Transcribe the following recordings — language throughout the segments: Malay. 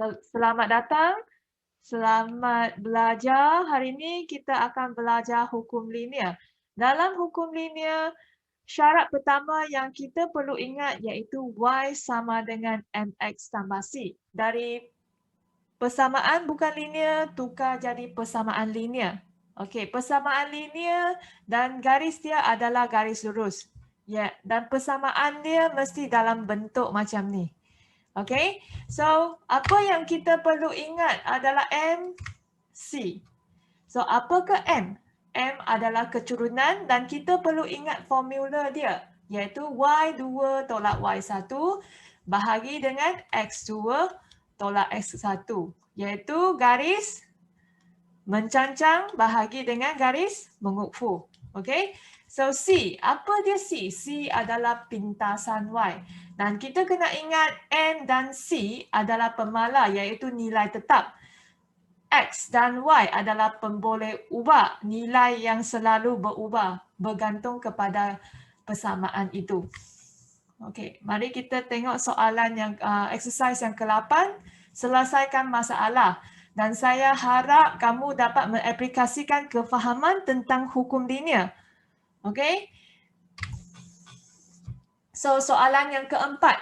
Selamat datang, selamat belajar. Hari ini kita akan belajar hukum linear. Dalam hukum linear, syarat pertama yang kita perlu ingat iaitu Y sama dengan MX tambah C. Dari persamaan bukan linear, tukar jadi persamaan linear. Okey, persamaan linear dan garis dia adalah garis lurus. Ya, dan persamaan dia mesti dalam bentuk macam ni. Okay, so apa yang kita perlu ingat adalah M, C. So apakah M? M adalah keturunan dan kita perlu ingat formula dia, iaitu Y2 tolak Y1 bahagi dengan X2 tolak X1, iaitu garis mencancang bahagi dengan garis mengukfu. Okay, so C, apa dia C? C adalah pintasan Y. Dan kita kena ingat M dan C adalah pemala iaitu nilai tetap. X dan Y adalah pemboleh ubah, nilai yang selalu berubah bergantung kepada persamaan itu. Okey, mari kita tengok soalan yang exercise yang ke-8, selesaikan masalah. Dan saya harap kamu dapat mengaplikasikan kefahaman tentang hukum linear. Okey? So, soalan yang keempat.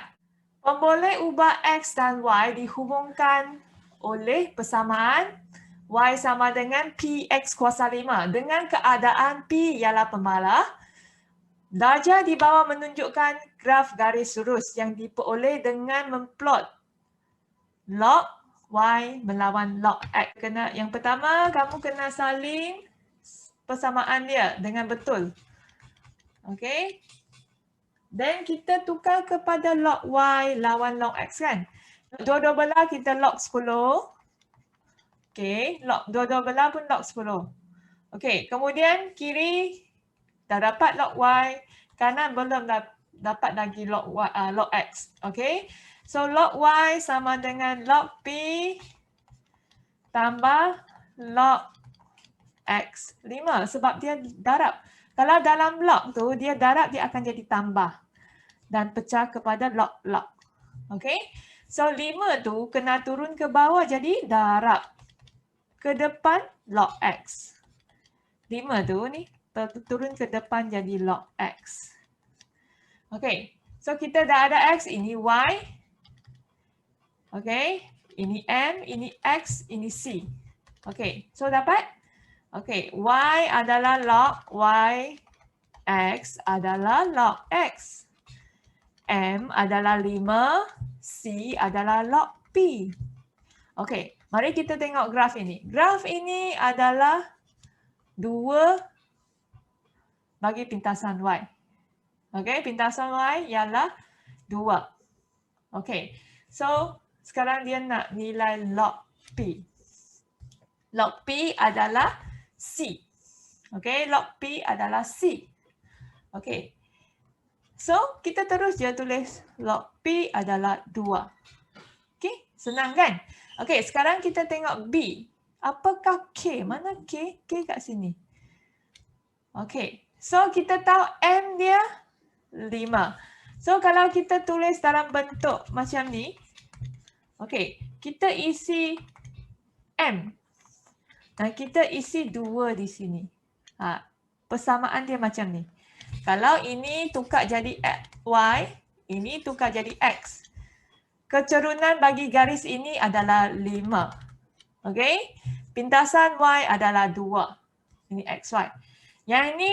Pemboleh ubah X dan Y dihubungkan oleh persamaan Y sama dengan PX kuasa 5. Dengan keadaan P ialah pemala, darjah di bawah menunjukkan graf garis lurus yang diperoleh dengan memplot log Y melawan log X. Yang pertama, kamu kena salin persamaan dia dengan betul. Okey? Dan kita tukar kepada log Y lawan log X kan. Dua-dua belah kita log 10. Okey, dua-dua belah pun log 10. Okey, kemudian kiri dah dapat log Y, kanan belum dapat lagi log X. Okey, so log Y sama dengan log P tambah log X 5 sebab dia darab. Kalau dalam log tu dia darab, dia akan jadi tambah dan pecah kepada log-log. Okey. So 5 tu kena turun ke bawah jadi darab. Ke depan log X. 5 tu ni turun ke depan jadi log X. Okey. So kita dah ada X, ini Y. Okey. Ini M, ini X, ini C. Okey. So dapat? Okey. Y adalah log Y. X adalah log X. M adalah 5, C adalah log P. Okey, mari kita tengok graf ini. Graf ini adalah 2 bagi pintasan Y. Okey, pintasan Y ialah 2. Okey, so sekarang dia nak nilai log P. Log P adalah C. Okey, log P adalah C. Okey. So, kita terus je tulis log P adalah 2. Okey, senang kan? Okey, sekarang kita tengok B. Apakah K? Mana K? K kat sini. Okey, so kita tahu M dia 5. So, kalau kita tulis dalam bentuk macam ni, okey, kita isi M. Dan kita isi 2 di sini. Persamaan dia macam ni. Kalau ini tukar jadi Y, ini tukar jadi X. Keturunan bagi garis ini adalah 5. Okey? Pintasan Y adalah 2. Ini XY. Yang ini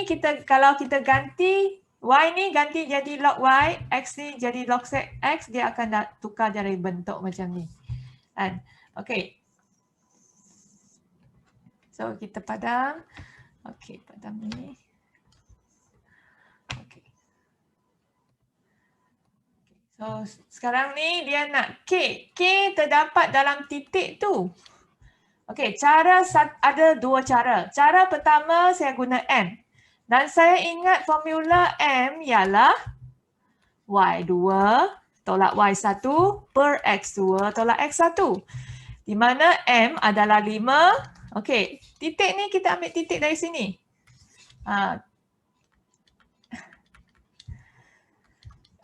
kalau kita ganti, Y ni ganti jadi log Y, X ni jadi log X, dia akan tukar jadi bentuk macam ni. Kan? Okey. So kita padam. Okey, padam ni. So, sekarang ni dia nak K. K terdapat dalam titik tu. Okey, ada 2 cara. Cara pertama saya guna M. Dan saya ingat formula M ialah Y2 tolak Y1 per X2 tolak X1. Di mana M adalah 5. Okey, titik ni kita ambil titik dari sini.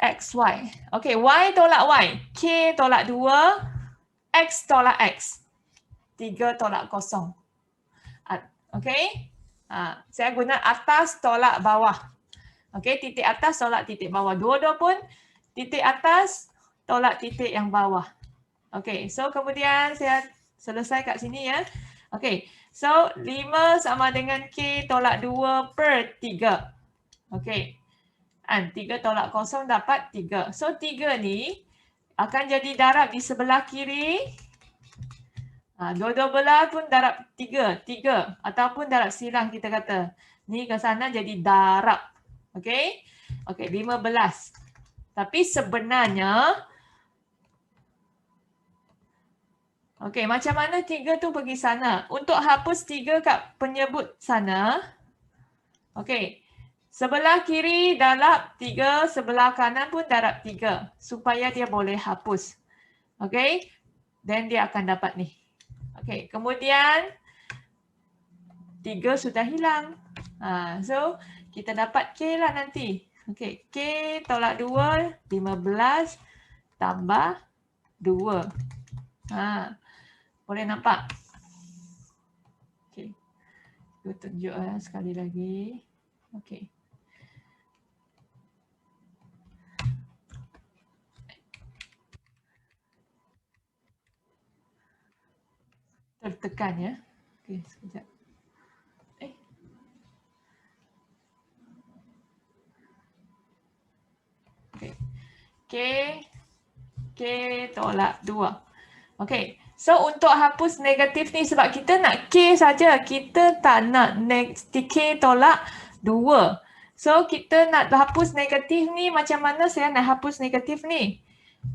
XY. Okey, Y tolak Y. K tolak 2. X tolak X. 3 tolak 0. Okey. Saya guna atas tolak bawah. Okey, titik atas tolak titik bawah. Dua-dua pun titik atas tolak titik yang bawah. Okey, so kemudian saya selesai kat sini ya. Okey, so 5 sama dengan K tolak 2/3. Okey. 3 tolak 0 dapat 3. So 3 ni akan jadi darab di sebelah kiri. Dua-dua belah pun darab 3. 3 ataupun darab silang kita kata. Ni ke sana jadi darab. Okey. Okey, 15. Tapi sebenarnya okey, macam mana 3 tu pergi sana? Untuk hapus 3 kat penyebut sana. Okey. Sebelah kiri darab 3, sebelah kanan pun darab 3 supaya dia boleh hapus. Okey. Dan dia akan dapat ni. Okey, kemudian 3 sudah hilang. So kita dapat K lah nanti. Okey, K tolak 2, 15 tambah 2. Boleh nampak? Okey. Kita tunjuk sekali lagi. Okey. Tertekan ya. Okey, sekejap. Okey. K tolak 2. Okey. So untuk hapus negatif ni sebab kita nak K saja. Kita tak nak K tolak 2. So kita nak hapus negatif ni, macam mana saya nak hapus negatif ni?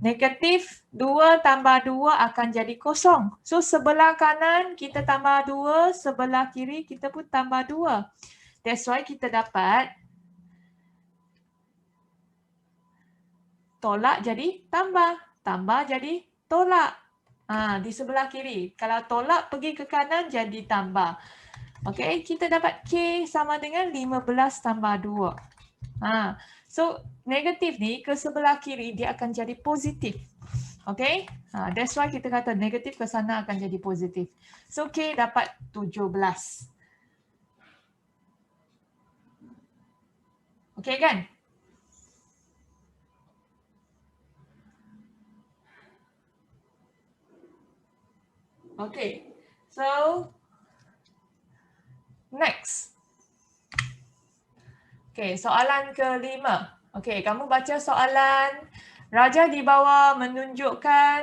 Negatif 2 tambah 2 akan jadi kosong. So sebelah kanan kita tambah 2, sebelah kiri kita pun tambah 2. That's why kita dapat tolak jadi tambah, tambah jadi tolak. Di sebelah kiri. Kalau tolak pergi ke kanan jadi tambah. Okey, kita dapat K sama dengan 15 tambah 2. So negatif ni ke sebelah kiri dia akan jadi positif. Okey, that's why kita kata negatif ke sana akan jadi positif. So K dapat 17. Okey kan? Okay, so next. Okay, soalan kelima. Okay, kamu baca soalan. Raja di bawah menunjukkan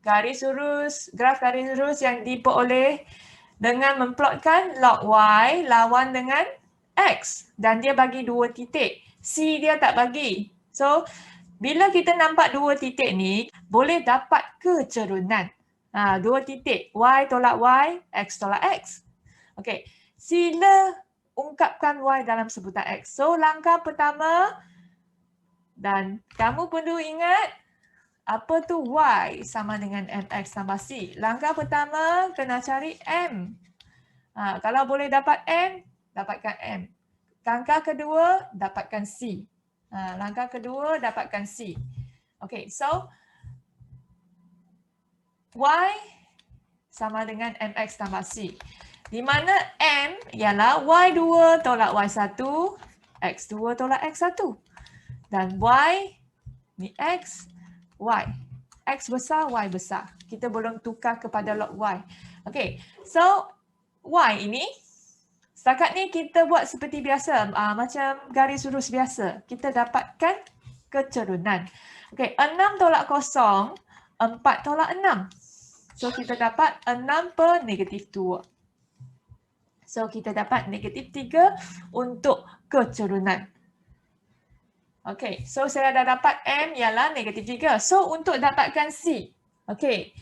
garis lurus, graf garis lurus yang diperoleh dengan memplotkan log Y lawan dengan X. Dan dia bagi 2 titik. C dia tak bagi. So, bila kita nampak 2 titik ni, boleh dapat kecerunan. 2 titik, Y tolak Y, X tolak X. Okey, sila ungkapkan Y dalam sebutan X. So, langkah pertama, dan kamu perlu ingat, apa tu Y sama dengan MX tambah C. Langkah pertama, kena cari M. Kalau boleh dapat M, dapatkan M. Langkah kedua, dapatkan C. Langkah kedua, dapatkan C. Okey, so, Y sama dengan MX tambah C. Di mana M ialah Y2 tolak Y1, X2 tolak X1. Dan Y ni X, Y. X besar, Y besar. Kita boleh tukar kepada log Y. Okey, so Y ini, setakat ni kita buat seperti biasa, macam garis lurus biasa. Kita dapatkan kecerunan. Okey, 6 tolak 0, 4 tolak 6. So, kita dapat 6 per negatif 2. So, kita dapat negatif 3 untuk kecerunan. Okey, so saya dah dapat M ialah negatif 3. So, untuk dapatkan C. Okey,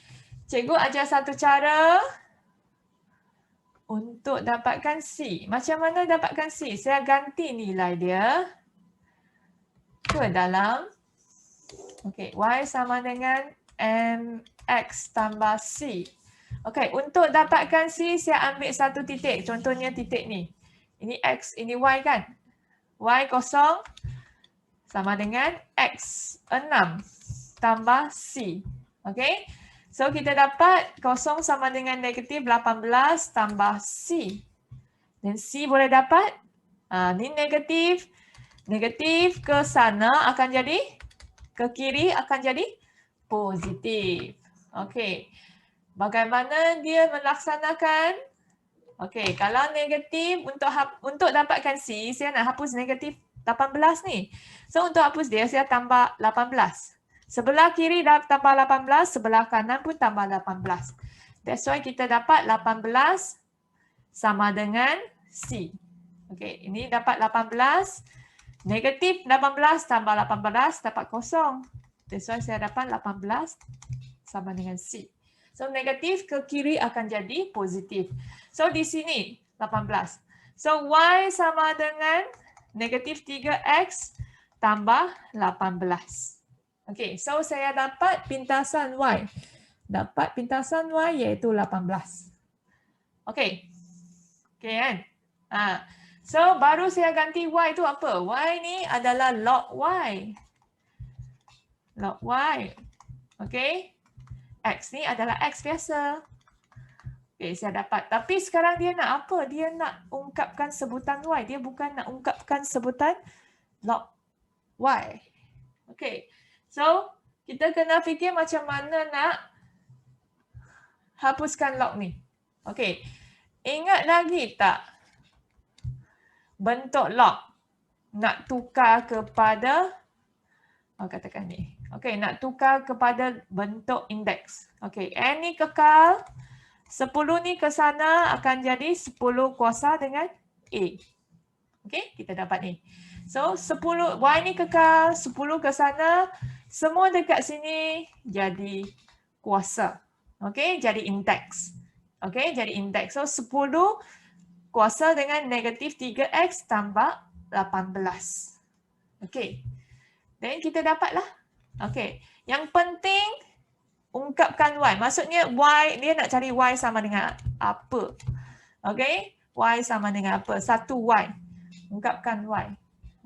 cikgu ajar satu cara untuk dapatkan C. Macam mana dapatkan C? Saya ganti nilai dia ke dalam. Okey, Y sama dengan MX tambah C. Okey, untuk dapatkan C, saya ambil satu titik. Contohnya titik ni. Ini X, ini Y kan? Y kosong sama dengan X, 6 tambah C. Okey, So kita dapat kosong sama dengan negatif 18 tambah C. Dan C boleh dapat, ni negatif. Negatif ke sana akan jadi, ke kiri akan jadi positif. Okey. Bagaimana dia melaksanakan? Okey, kalau negatif untuk dapatkan C, saya nak hapus negatif 18 ni. So untuk hapus dia, saya tambah 18. Sebelah kiri dah tambah 18, sebelah kanan pun tambah 18. That's why kita dapat 18 sama dengan C. Okey, ini dapat 18. Negatif 18 tambah 18 dapat kosong. That's why saya dapat 18 sama dengan C. So negatif ke kiri akan jadi positif. So di sini 18. So Y sama dengan negatif 3X tambah 18. Okay, so saya dapat pintasan Y. Dapat pintasan Y iaitu 18. Okay. Okay kan? So baru saya ganti Y itu apa? Y ni adalah log Y. Log Y. Okay. X ni adalah X biasa. Okay, saya dapat. Tapi sekarang dia nak apa? Dia nak ungkapkan sebutan Y. Dia bukan nak ungkapkan sebutan log Y. Okay. So, kita kena fikir macam mana nak hapuskan log ni. Okay. Ingat lagi tak? Bentuk log. Nak tukar kepada, katakan ni. Okay, nak tukar kepada bentuk indeks. Okay, N ni kekal. 10 ni ke sana akan jadi 10 kuasa dengan A. Okay, kita dapat ni. So, 10, Y ni kekal. 10 ke sana. Semua dekat sini jadi kuasa. Okay, jadi indeks. Okay, jadi indeks. So, 10 kuasa dengan negatif 3X tambah 18. Okay. Dan kita dapatlah. Okay. Yang penting ungkapkan Y. Maksudnya Y, dia nak cari Y sama dengan apa. Okay. Y sama dengan apa? 1Y. Ungkapkan Y.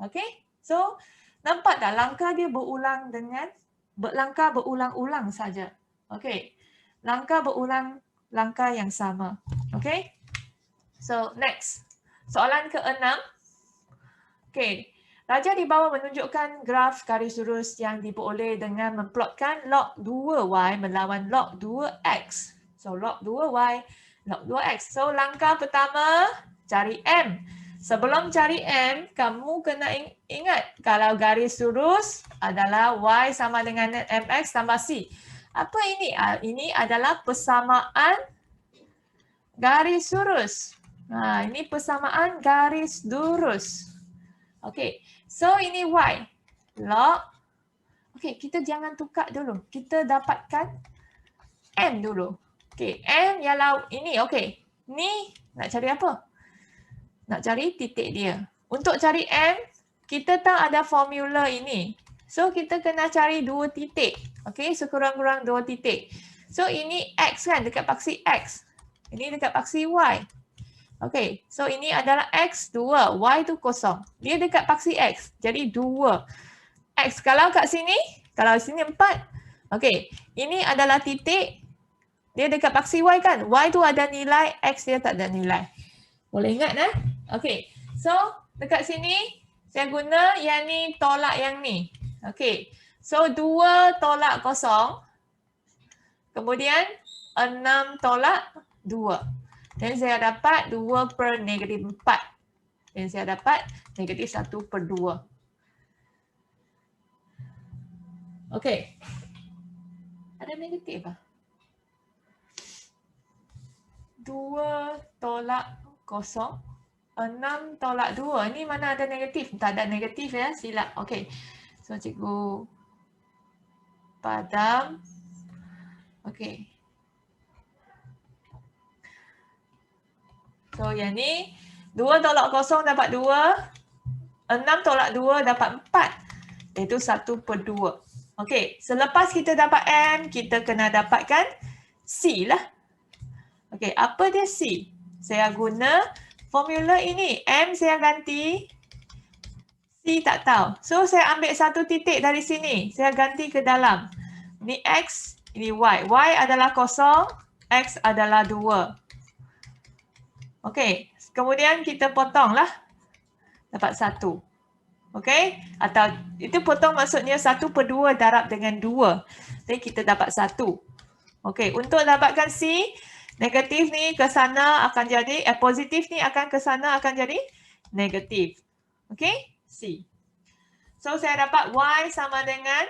Okay. So, nampak tak langkah dia berulang dengan, langkah berulang-ulang saja. Okay. Langkah berulang langkah yang sama. Okay. So, next. Soalan ke-6. Okay. Raja di bawah menunjukkan graf garis lurus yang diperoleh dengan memplotkan log 2Y melawan log 2X. So, log 2Y, log 2X. So, langkah pertama, cari M. Sebelum cari M, kamu kena ingat kalau garis lurus adalah Y sama dengan MX tambah C. Apa ini? Ini adalah persamaan garis lurus. Ini persamaan garis lurus. Okey, so ini Y. Log. Okey, kita jangan tukar dulu. Kita dapatkan M dulu. Okey, M ialah ini. Okey, ni nak cari apa? Nak cari titik dia. Untuk cari M, kita tahu ada formula ini. So, kita kena cari 2 titik. Okey, sekurang-kurang 2 titik. So, ini X kan, dekat paksi X. Ini dekat paksi Y. Okey, so ini adalah X 2, Y tu kosong. Dia dekat paksi X, jadi 2. X kalau kat sini, kalau sini 4. Okey, ini adalah titik. Dia dekat paksi Y kan? Y tu ada nilai, X dia tak ada nilai. Boleh ingat kan? Okey, so dekat sini, saya guna yang ni tolak yang ni. Okey, so 2 tolak kosong. Kemudian 6 tolak 2. Dan saya dapat 2 per negatif 4. Dan saya dapat negatif 1 per 2. Okey. Ada negatif apa? 2 tolak 0. 6 tolak 2. Ini mana ada negatif? Tak ada negatif ya, silap. Okey. So, cikgu padam. Okey. So, yang ni 2 tolak 0 dapat 2. 6 tolak 2 dapat 4. Iaitu 1 per 2. Okey, selepas kita dapat M, kita kena dapatkan C lah. Okey, apa dia C? Saya guna formula ini. M saya ganti. C tak tahu. So, saya ambil satu titik dari sini. Saya ganti ke dalam. Ni X, Ini Y. Y adalah 0, X adalah 2. Okey, kemudian kita potonglah. Dapat 1. Okey, atau itu potong maksudnya 1/2 darab dengan 2. Jadi kita dapat 1. Okey, untuk dapatkan C, negatif ni ke sana akan jadi, positif ni akan ke sana akan jadi negatif. Okey, C. So, saya dapat Y sama dengan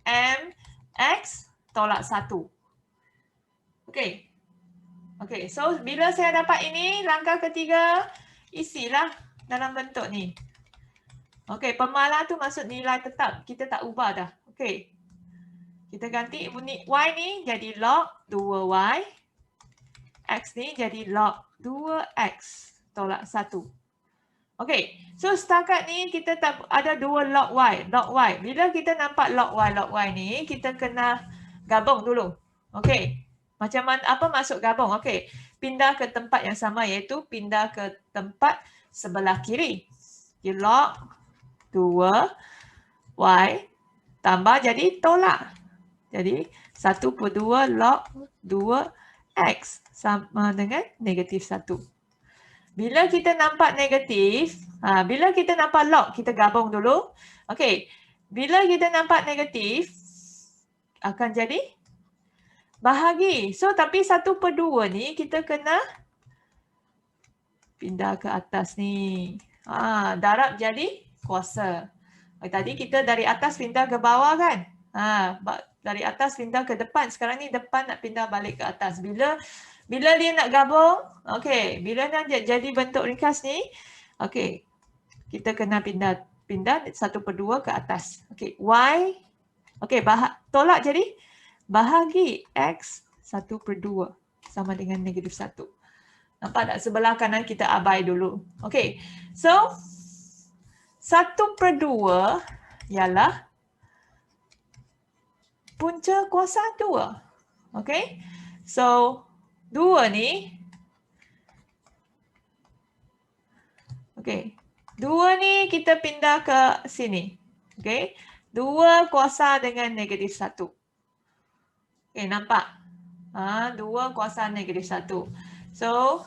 MX tolak 1. Okey. Okey, so bila saya dapat ini, langkah ketiga, isilah dalam bentuk ni. Okey, pemalar tu maksud nilai tetap. Kita tak ubah dah. Okey. Kita ganti bunyi Y ni jadi log 2Y. X ni jadi log 2X tolak 1. Okey, so setakat ni kita tak ada 2 log Y. Log Y. Bila kita nampak log Y ni, kita kena gabung dulu. Okey. Macam mana, apa maksud gabung? Okey, pindah ke tempat yang sama iaitu pindah ke tempat sebelah kiri. Dia log 2Y tambah jadi tolak. Jadi 1/2 log 2X sama dengan negatif 1. Bila kita nampak negatif, bila kita nampak log, kita gabung dulu. Okey, bila kita nampak negatif, akan jadi bahagi. So, tapi 1/2 ni kita kena pindah ke atas ni. Darab jadi kuasa. Tadi kita dari atas pindah ke bawah kan? Dari atas pindah ke depan. Sekarang ni depan nak pindah balik ke atas. Bila dia nak gabung, okey, bila nak jadi bentuk ringkas ni, okey, kita kena pindah 1/2 ke atas. Okey, Y, okey, tolak jadi bahagi X 1/2 sama dengan negatif 1. Nampak tak? Sebelah kanan kita abai dulu. Okey, so 1/2 ialah punca kuasa 2. Okey, so 2 ni, okey, 2 ni kita pindah ke sini. Okey, 2 kuasa dengan negatif 1. Okey, nampak? 2 kuasa negatif 1. So,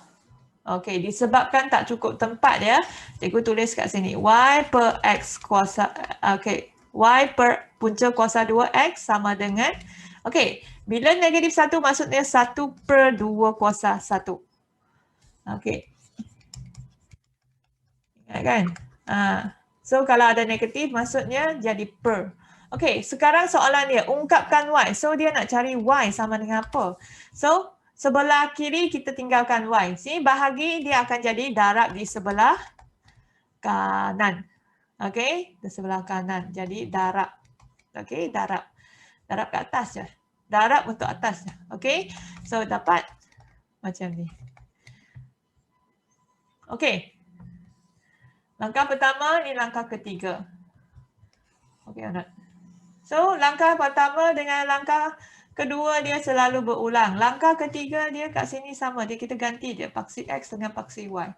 okey, disebabkan tak cukup tempat ya, cikgu tulis kat sini. Y per X kuasa, okey, Y per punca kuasa 2X sama dengan, okey, bila negatif 1 maksudnya 1/2 kuasa 1. Okey. Ingat kan? So, kalau ada negatif maksudnya jadi per. Okey, sekarang soalan dia, ungkapkan Y. So, dia nak cari Y sama dengan apa? So, sebelah kiri kita tinggalkan Y. Sini bahagi dia akan jadi darab di sebelah kanan. Okey, di sebelah kanan. Jadi darab. Okey, darab. Darab ke atas je. Darab untuk atas je. Okey, so dapat macam ni. Okey. Langkah pertama, ni langkah ketiga. Okey, anak. So, langkah pertama dengan langkah kedua dia selalu berulang. Langkah ketiga dia kat sini sama. Dia kita ganti je paksi X dengan paksi Y.